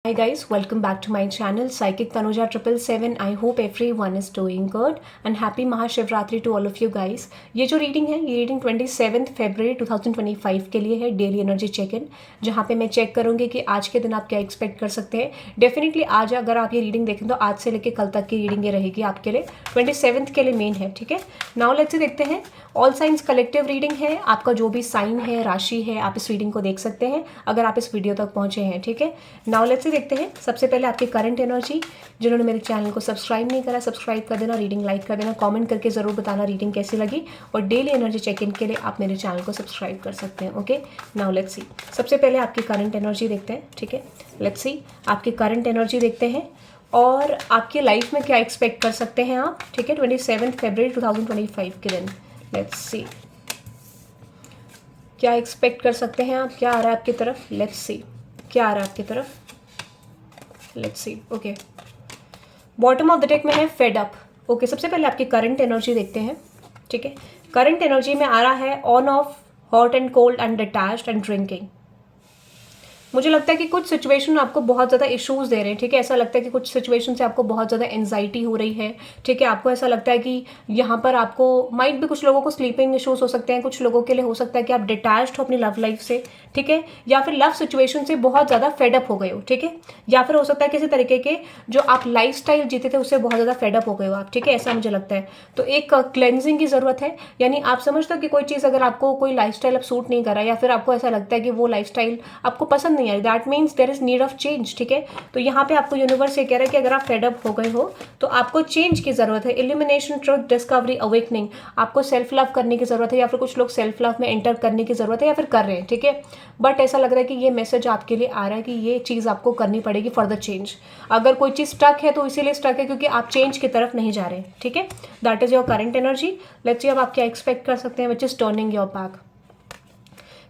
Hi guys, welcome back to my channel Psychic Tanuja 777. I hope everyone is doing good and happy Mahashivratri to all of you guys. ये जो reading है ये reading 27 फरवरी 2025 के लिए है, daily energy check in, जहाँ पे मैं चेक करूँगी कि आज के दिन आप क्या एक्सपेक्ट कर सकते हैं। डेफिनेटली आज अगर आप ये रीडिंग देखें तो आज से लेकर कल तक की रीडिंग ये रहेगी आपके लिए, 27 के लिए मेन है। ठीक है, नाउ लेट्स देखते हैं। ऑल साइंस कलेक्टिव रीडिंग है, आपका जो भी साइन है, राशि है, आप इस रीडिंग को देख सकते हैं अगर आप इस वीडियो तक पहुँचे हैं। ठीक है, नाउ लेट्स देखते हैं। सबसे पहले आपकी करंट एनर्जी, जिन्होंने मेरे चैनल को सब्सक्राइब नहीं करा सब्सक्राइब कर देना, रीडिंग लाइक कर देना, कमेंट करके ज़रूर बताना रीडिंग कैसी लगी, और डेली एनर्जी चेक इन के लिए आप मेरे चैनल को सब्सक्राइब कर सकते हैं। Okay, now let's see. सबसे पहले आपकी करंट एनर्जी देखते हैं। ठीक है, लेट्स सी आपकी करंट एनर्जी देखते हैं और आपकी लाइफ में क्या एक्सपेक्ट कर सकते हैं आप। ठीक है, 27 फरवरी 2025 के दिन लेट्स सी क्या एक्सपेक्ट कर सकते हैं आप, क्या आ रहा है आपकी तरफ। लेट्स सी क्या आ रहा है आपकी तरफ। Let's see. Okay, bottom of the deck में है फेड अप। ओके, सबसे पहले आपकी करंट एनर्जी देखते हैं। ठीक है, करंट एनर्जी में आ रहा है on off, hot and cold and attached and drinking. मुझे लगता है कि कुछ सिचुएशन आपको बहुत ज़्यादा इश्यूज दे रहे हैं। ठीक है, ऐसा लगता है कि कुछ सिचुएशन से आपको बहुत ज़्यादा एंजाइटी हो रही है। ठीक है, आपको ऐसा लगता है कि यहाँ पर आपको माइट भी, कुछ लोगों को स्लीपिंग इश्यूज हो सकते हैं, कुछ लोगों के लिए हो सकता है कि आप डिटैच्ड हो अपनी लव लाइफ से। ठीक है, या फिर लव सिचुएशन से बहुत ज़्यादा फेडअप हो गए हो। ठीक है, या फिर हो सकता है किसी तरीके के जो आप लाइफ स्टाइल जीते थे उससे बहुत ज़्यादा फेडअप हो गए हो आप। ठीक है, ऐसा मुझे लगता है। तो एक क्लेंजिंग की ज़रूरत है, यानी आप समझते हो कि कोई चीज़ अगर आपको कोई लाइफ स्टाइल अब सूट नहीं कर रहा, या फिर आपको ऐसा लगता है कि वो लाइफ स्टाइल आपको पसंद नहीं आ रही, that means there is need of change. ठीक है, तो यहाँ पे आपको यूनिवर्स ये कह रहा है कि अगर आप फेडअप हो गए हो तो आपको चेंज की ज़रूरत है। इल्यूमिनेशन, ट्रुथ, डिस्कवरी, अवेकनिंग, आपको सेल्फ लव करने की ज़रूरत है, या फिर कुछ लोग सेल्फ लव में एंटर करने की ज़रूरत है या फिर कर रहे हैं। ठीक है, बट ऐसा लग रहा है कि ये मैसेज आपके लिए आ रहा है कि ये चीज़ आपको करनी पड़ेगी फॉर द चेंज। अगर कोई चीज़ स्टक है तो इसीलिए स्टक है क्योंकि आप चेंज की तरफ नहीं जा रहे। ठीक है, that is your current energy. Let's see अब आप क्या एक्सपेक्ट कर सकते हैं, which is turning your back.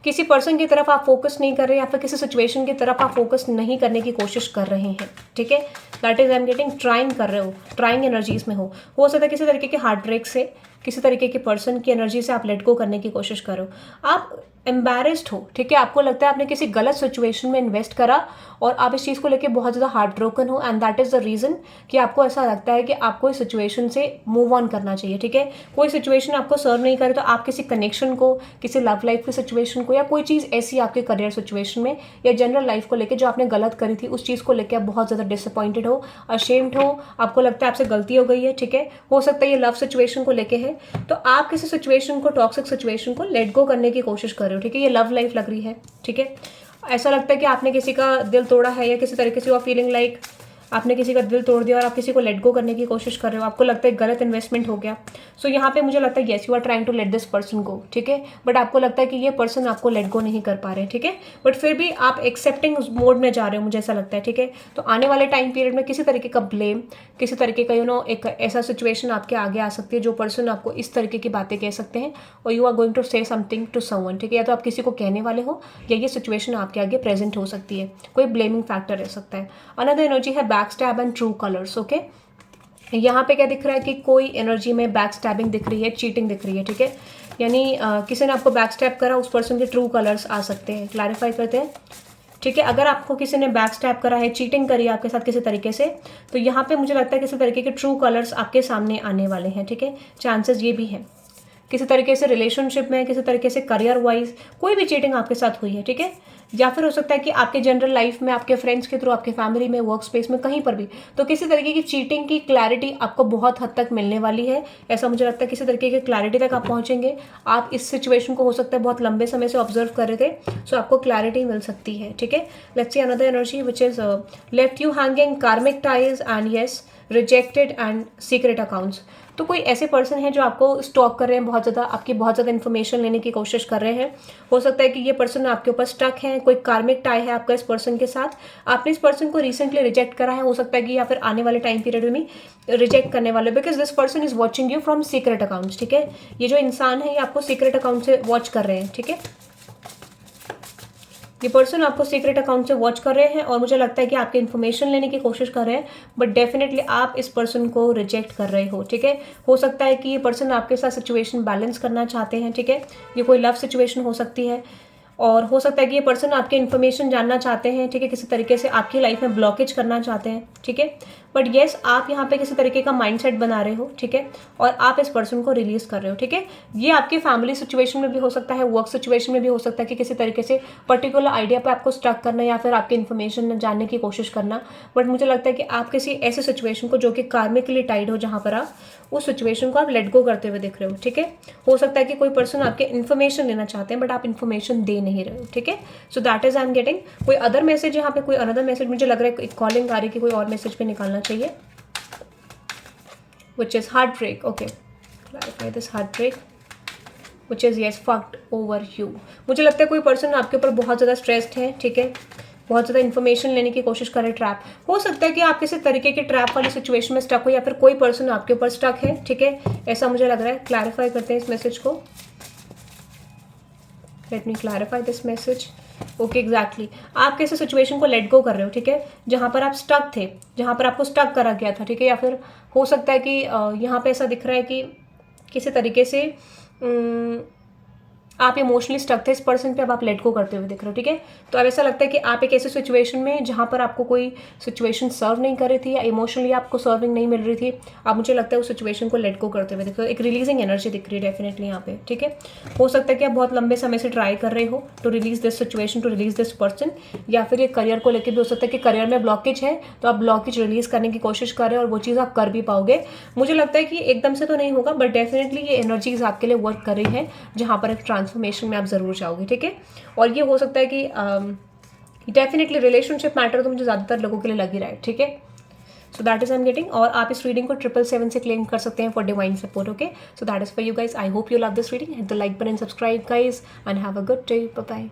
किसी पर्सन की तरफ आप फोकस नहीं कर रहे, या फिर किसी सिचुएशन की तरफ आप फोकस नहीं करने की कोशिश कर रहे हैं। ठीक है, that is I am getting, trying कर रहे हो, ट्राइंग एनर्जीज में हो सकता है किसी तरीके के हार्ट ब्रेक से, किसी तरीके के पर्सन की एनर्जी से आप लेट गो करने की कोशिश करो। आप एम्बैरेस्ड हो। ठीक है, आपको लगता है आपने किसी गलत सिचुएशन में इन्वेस्ट करा और आप इस चीज़ को लेकर बहुत ज़्यादा हार्ट ब्रोकन हो, and that is the reason कि आपको ऐसा लगता है कि आपको इस सिचुएशन से मूव ऑन करना चाहिए। ठीक है, कोई सिचुएशन आपको सर्व नहीं करे तो आप किसी कनेक्शन को, किसी लव लाइफ की सिचुएशन को, या कोई चीज़ ऐसी आपके करियर सिचुएशन में या जनरल लाइफ को लेकर जो आपने गलत करी थी, उस चीज़ को लेकर आप बहुत ज़्यादा डिसअपॉइंटेड हो, अशेम्ड हो, आपको लगता है आपसे गलती हो गई है। ठीक है, हो सकता है ये लव सिचुएशन को लेके है, तो आप किसी सिचुएशन को, टॉक्सिक सिचुएशन को लेट गो करने की कोशिश कर रहे हो। ठीक है, ये लव लाइफ लग रही है। ठीक है, ऐसा लगता है कि आपने किसी का दिल तोड़ा है, या किसी तरीके से यू आर फीलिंग लाइक आपने किसी का दिल तोड़ दिया और आप किसी को लेट गो करने की कोशिश कर रहे हो, आपको लगता है गलत इन्वेस्टमेंट हो गया। सो यहाँ पे मुझे लगता है yes, you are trying to let this person go. ठीक है, बट आपको लगता है कि ये पर्सन आपको लेट गो नहीं कर पा रहे हैं। ठीक है, बट फिर भी आप एक्सेप्टिंग मोड में जा रहे हो, मुझे ऐसा लगता है। ठीक है, तो आने वाले टाइम पीरियड में किसी तरीके का ब्लेम, किसी तरीके का एक ऐसा सिचुएशन आपके आगे आ सकती है जो पर्सन आपको इस तरीके की बातें कह सकते हैं, और you are going to say something to someone. ठीक है, या तो आप किसी को कहने वाले हो, या ये सिचुएशन आपके आगे प्रेजेंट हो सकती है, कोई ब्लेमिंग फैक्टर रह सकता है। अनदर एनर्जी है back stab and true colours. Okay, यहाँ पे क्या दिख रहा है कि कोई एनर्जी में बैक स्टैबिंग दिख रही है, चीटिंग दिख रही है। ठीक है, यानी किसी ने आपको बैक स्टैब करा, उस पर्सन के ट्रू कलर्स आ सकते हैं। क्लैरिफाई करते हैं। ठीक है, अगर आपको किसी ने बैक स्टैब करा है, चीटिंग करी है आपके साथ किसी तरीके से, तो यहाँ पे मुझे लगता है किसी तरीके के ट्रू कलर्स आपके सामने आने वाले हैं। ठीक है, चांसेस ये भी हैं किसी तरीके से रिलेशनशिप में, किसी तरीके से करियर वाइज कोई भी चीटिंग आपके साथ हुई है। ठीक है, या फिर हो सकता है कि आपके जनरल लाइफ में, आपके फ्रेंड्स के थ्रू, आपके फैमिली में, वर्क स्पेस में, कहीं पर भी, तो किसी तरीके की चीटिंग की क्लैरिटी आपको बहुत हद तक मिलने वाली है। ऐसा मुझे लगता है किसी तरीके की क्लैरिटी तक आप पहुंचेंगे। आप इस सिचुएशन को हो सकता है बहुत लंबे समय से ऑब्जर्व कर रहे थे, सो आपको क्लैरिटी मिल सकती है। ठीक है, let's see another energy which is left you hanging, karmic ties and yes, rejected and secret accounts. तो कोई ऐसे पर्सन है जो आपको स्टॉक कर रहे हैं, बहुत ज़्यादा आपकी बहुत ज़्यादा इन्फॉर्मेशन लेने की कोशिश कर रहे हैं। हो सकता है कि ये पर्सन आपके ऊपर स्टक है, कोई कार्मिक टाई है आपका इस पर्सन के साथ, आपने इस पर्सन को रिसेंटली रिजेक्ट करा है, हो सकता है कि या फिर आने वाले टाइम पीरियड में रिजेक्ट करने वाले, because this person is watching you from secret accounts. ठीक है, ये जो इंसान है ये आपको सीक्रेट अकाउंट से वॉच कर रहे हैं। ठीक है, ये पर्सन आपको सीक्रेट अकाउंट से वॉच कर रहे हैं, और मुझे लगता है कि आपकी इन्फॉर्मेशन लेने की कोशिश कर रहे हैं, बट डेफिनेटली आप इस पर्सन को रिजेक्ट कर रहे हो। ठीक है, हो सकता है कि ये पर्सन आपके साथ सिचुएशन बैलेंस करना चाहते हैं। ठीक है, ये कोई लव सिचुएशन हो सकती है, और हो सकता है कि ये पर्सन आपके इन्फॉर्मेशन जानना चाहते हैं, ठीक है, किसी तरीके से आपकी लाइफ में ब्लॉकेज करना चाहते हैं, ठीक है, बट येस आप यहाँ पे किसी तरीके का माइंडसेट बना रहे हो, ठीक है, और आप इस पर्सन को रिलीज कर रहे हो, ठीक है। ये आपकी फैमिली सिचुएशन में भी हो सकता है, वर्क सिचुएशन में भी हो सकता है कि किसी तरीके से पर्टिकुलर आइडिया पे आपको स्टक करना या फिर आपकी इन्फॉर्मेशन जानने की कोशिश करना, बट मुझे लगता है कि आप किसी ऐसे सिचुएशन को जो कि कार्मिकली टाइड हो, जहाँ पर आप उस सिचुएशन को आप लेट गो करते हुए दिख रहे हो, ठीक है। हो सकता है कि कोई पर्सन आपके इन्फॉर्मेशन लेना चाहते हैं बट आप इन्फॉर्मेशन दे नहीं रहे हो, ठीक है। सो that is I am getting कोई अदर मैसेज, यहाँ पे कोई अनदर मैसेज मुझे लग रहा है एक कॉलिंग आ रही है कि कोई और मैसेज पे निकालना चाहिए, which is heartbreak. Okay, clarify this heartbreak, which is yes fucked over you. मुझे लगता है कोई पर्सन आपके ऊपर बहुत ज़्यादा स्ट्रेस्ड है, ठीक है, बहुत ज़्यादा इन्फॉर्मेशन लेने की कोशिश करे, ट्रैप हो सकता है कि आप किसी तरीके के ट्रैप वाली सिचुएशन में स्टक हो या फिर कोई पर्सन आपके ऊपर स्टक है, ठीक है, ऐसा मुझे लग रहा है। क्लैरिफाई करते हैं इस मैसेज को, let me clarify this message. Okay, exactly आप कैसे सिचुएशन को लेट गो कर रहे हो, ठीक है, जहाँ पर आप स्टक थे, जहाँ पर आपको स्टक करा गया था, ठीक है, या फिर हो सकता है कि यहाँ पे ऐसा दिख रहा है कि किसी तरीके से आप इमोशनली स्टक थे इस पर्सन पे, अब आप लेट गो करते हुए दिख रहे हो, ठीक है। तो अब ऐसा लगता है कि आप एक ऐसे सिचुएशन में जहाँ पर आपको कोई सिचुएशन सर्व नहीं कर रही थी या इमोशनली आपको सर्विंग नहीं मिल रही थी, आप मुझे लगता है उस सिचुएशन को लेट गो करते हुए दिख रहे हो। एक रिलीजिंग एनर्जी दिख रही है डेफिनेटली यहाँ पे, ठीक है। हो सकता है कि आप बहुत लंबे समय से ट्राई कर रहे हो to release this situation, to release this person, या फिर ये करियर को लेकर भी हो सकता है कि करियर में ब्लॉकेज है तो आप ब्लॉकेज रिलीज करने की कोशिश कर रहे हो और वो चीज़ आप कर भी पाओगे। मुझे लगता है कि एकदम से तो नहीं होगा बट डेफिनेटली ये एनर्जीज आपके लिए वर्क कर रही है जहाँ पर एक ट्रांसफॉर्मेशन में आप जरूर जाओगे, ठीक है। और ये हो सकता है कि डेफिनेटली रिलेशनशिप मैटर तो मुझे ज़्यादातर लोगों के लिए लग ही रहा है, ठीक है। सो that is I am getting, और आप इस रीडिंग को 777 से क्लेम कर सकते हैं for divine support, okay. So that is for you guys. I hope you love this reading, hit the like button, subscribe guys, and have a good day, bye bye.